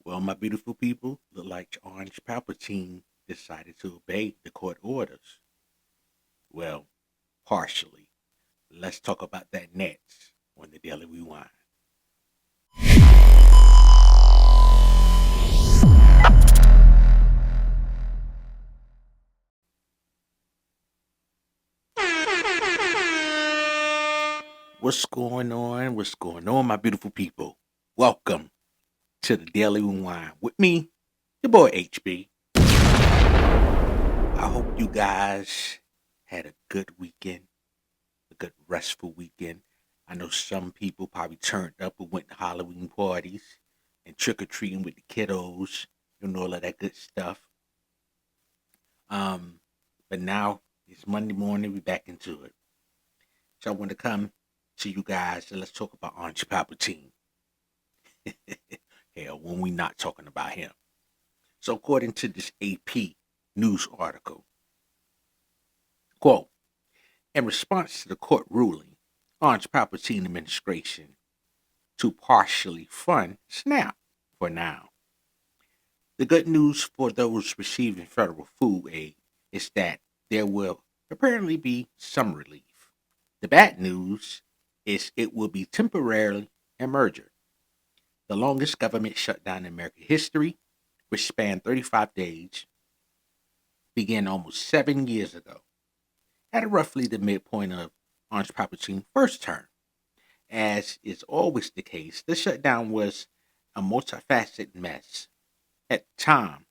Well, my beautiful people, look like Orange Palpatine decided to obey the court orders. Well, partially. Let's talk about that next on the Daily Rewind. What's going on? What's going on, my beautiful people? Welcome to the Daily Rewind with me, your boy HB. I hope you guys had a good weekend, a good restful weekend. I know some people probably turned up and went to Halloween parties and trick or treating with the kiddos, all of that good stuff. Um, but now it's Monday morning, we're back into it. So I want to come to you guys and let's talk about Orange Palpatine. Hell, when we not talking about him. So according to this AP news article, quote, in response to the court ruling, Orange Palpatine administration to partially fund SNAP for now. The good news for those receiving federal food aid is that there will apparently be some relief. The bad news is it will be temporarily and measured. The longest government shutdown in American history, which spanned 35 days, began almost 7 years ago, at roughly the midpoint of Orange Palpatine's first term. As is always the case, the shutdown was a multifaceted mess at the time,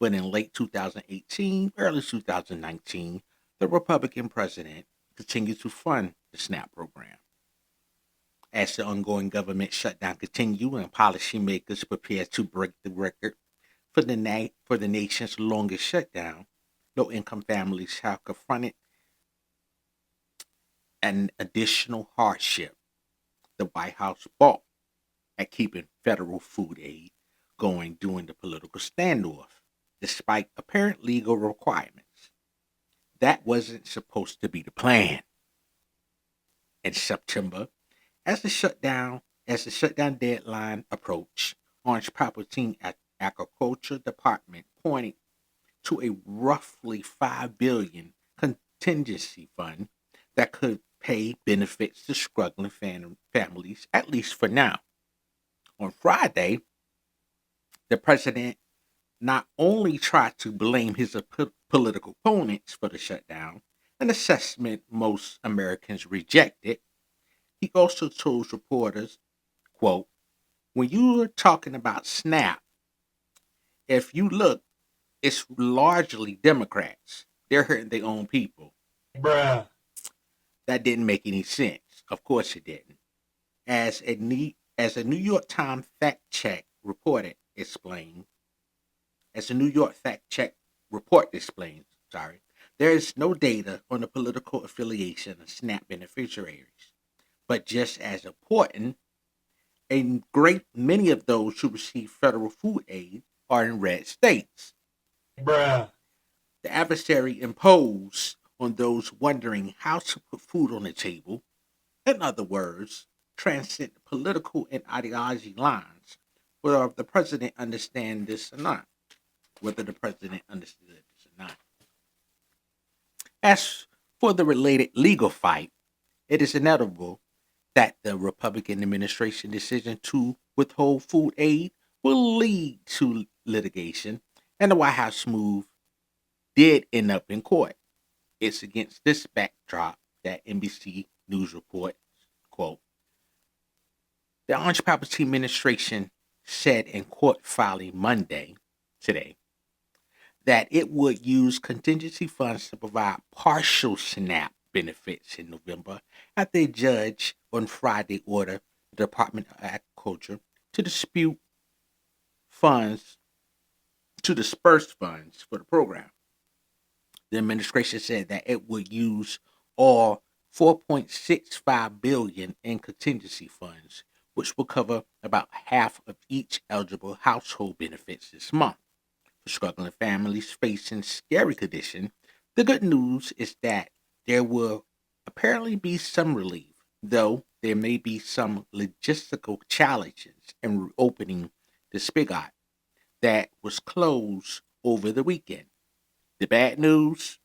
but in late 2018, early 2019, the Republican president continued to fund the SNAP program. As the ongoing government shutdown continued and policymakers prepared to break the record for the nation's longest shutdown, low-income families have confronted an additional hardship. The White House balked at keeping federal food aid going during the political standoff, despite apparent legal requirements. That wasn't supposed to be the plan. In September, as the shutdown deadline approached, Orange Palpatine at Agriculture Department pointed to a roughly $5 billion contingency fund that could pay benefits to struggling families, at least for now. On Friday, the president not only tried to blame his political opponents for the shutdown, an assessment most Americans rejected, he also told reporters, quote, when you are talking about SNAP, if you look, it's largely Democrats. They're hurting their own people. Bruh. That didn't make any sense. Of course it didn't. As a New York Times fact check reported explained, as the New York fact check report explains, there is no data on the political affiliation of SNAP beneficiaries. But just as important, a great many of those who receive federal food aid are in red states. Bruh. The adversary imposed on those wondering how to put food on the table, in other words, transcend political and ideology lines, whether the president understand this or not. Whether the president understood this or not. As for the related legal fight, it is inevitable that the Republican administration decision to withhold food aid will lead to litigation, and the White House move did end up in court. It's against this backdrop that NBC News reports, quote, the Orange Palpatine administration said in court filing Monday, today, that it would use contingency funds to provide partial SNAP benefits in November after a judge on Friday ordered the Department of Agriculture to dispute funds to disperse funds for the program. The administration said that it would use all 4.65 billion in contingency funds, which will cover about half of each eligible household benefits this month. For struggling families facing scary condition, the good news is that there will apparently be some relief, though there may be some logistical challenges in reopening the spigot. that was closed over the weekend. The bad news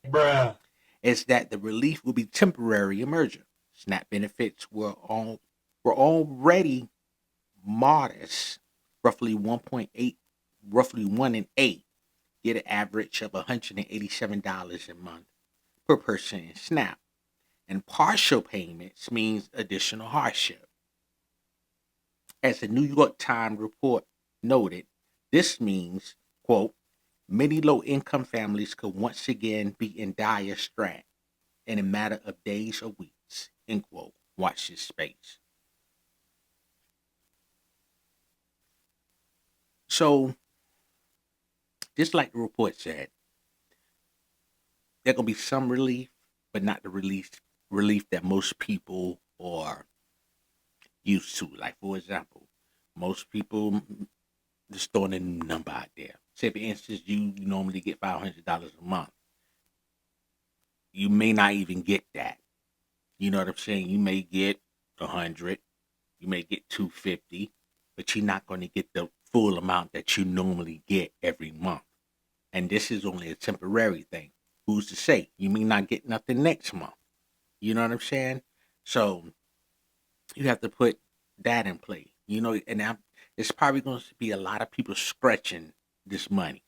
Bruh. is that the relief will be temporary in merger. SNAP benefits were already modest, roughly 1 in 8 get an average of $187 a month per person in SNAP. And partial payments means additional hardship. As the New York Times report noted, this means, quote, many low income families could once again be in dire strait in a matter of days or weeks, end quote. Watch this space. So, just like the report said, there gonna be some relief, but not the relief that most people are used to. Like for example, most people just throwing a number out there. Say for instance, you normally get $500 a month. You may not even get that. You know what I'm saying? You may get 100, you may get 250, but you're not going to get the full amount that you normally get every month. And this is only a temporary thing. Who's to say? You may not get nothing next month. You know what I'm saying? So you have to put that in play. It's probably going to be a lot of people stretching this money.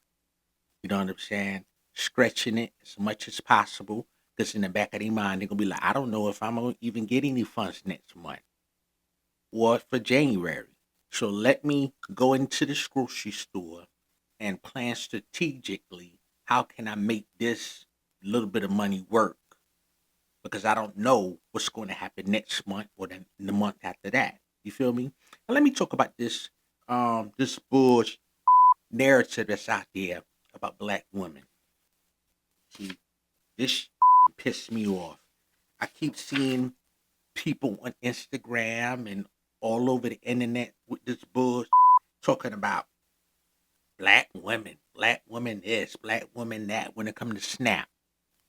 You know what I'm saying? Stretching it as much as possible. Because in the back of their mind, they're going to be like, I don't know if I'm going to even get any funds next month or for January. So let me go into this grocery store and plan strategically how can I make this little bit of money work, because I don't know what's going to happen next month or the month after that. You feel me? And let me talk about this bullshit narrative that's out there about black women. See, this pissed me off. I keep seeing people on Instagram and all over the internet with this bullshit talking about black women this, black women that when it comes to SNAP.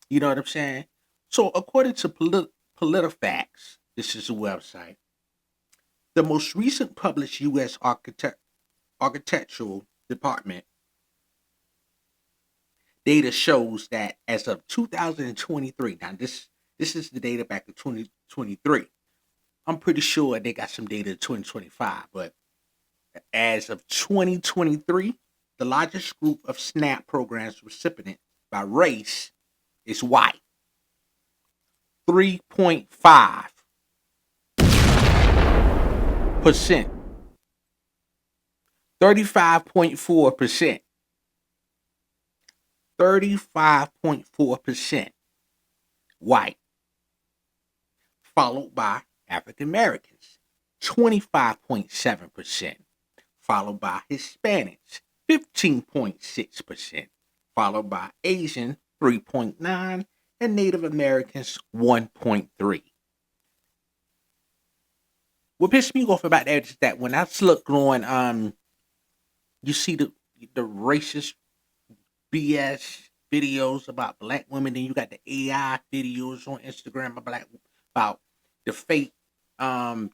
You know what I'm saying? So according to PolitiFacts, this is a website, the most recent published U.S. Architectural Department data shows that as of 2023, now this is the data back to 2023. I'm pretty sure they got some data in 2025, but as of 2023, the largest group of SNAP programs recipient by race is white. 3.5%. 35.4%. 35.4% white, followed by African Americans, 25.7%, followed by Hispanics, 15.6%, followed by Asian, 3.9%, and Native Americans, 1.3%. What pissed me off about that is that when I look on, you see the racist BS videos about black women, then you got the AI videos on Instagram about the fake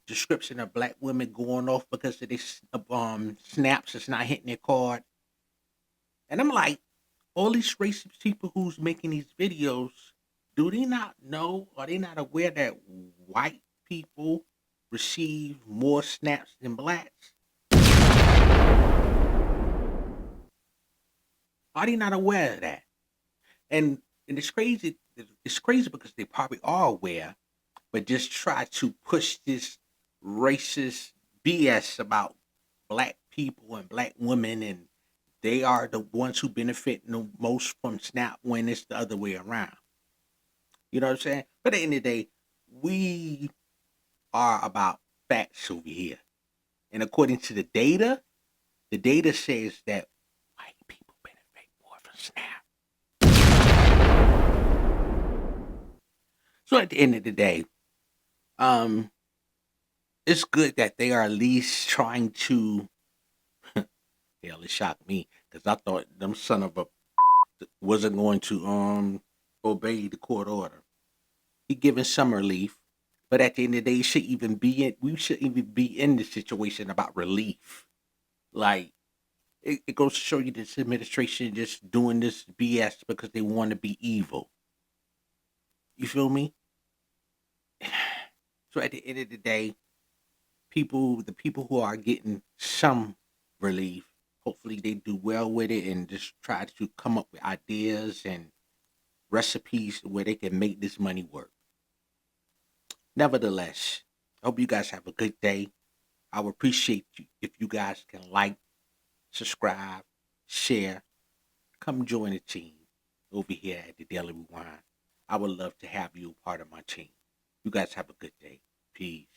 description of black women going off because of this snaps that's not hitting their card. And I'm like, all these racist people who's making these videos, do they not know? Are they not aware that white people receive more snaps than blacks? Are they not aware of that? And it's crazy. It's crazy because they probably are aware, but just try to push this racist BS about black people and black women, and they are the ones who benefit the most from SNAP when it's the other way around. You know what I'm saying? But at the end of the day, we are about facts over here. And according to the data says that white people benefit more from SNAP. So at the end of the day, um, it's good that they are at least trying to. Hell, it shocked me because I thought them son of a wasn't going to obey the court order. He giving some relief, but at the end of the day, we should even be in the situation about relief. Like It goes to show you this administration just doing this BS because they want to be evil. You feel me? So at the end of the day, the people who are getting some relief, hopefully they do well with it and just try to come up with ideas and recipes where they can make this money work. Nevertheless, I hope you guys have a good day. I would appreciate you if you guys can like, subscribe, share, come join the team over here at the Daily Rewind. I would love to have you a part of my team. You guys have a good day. Peace.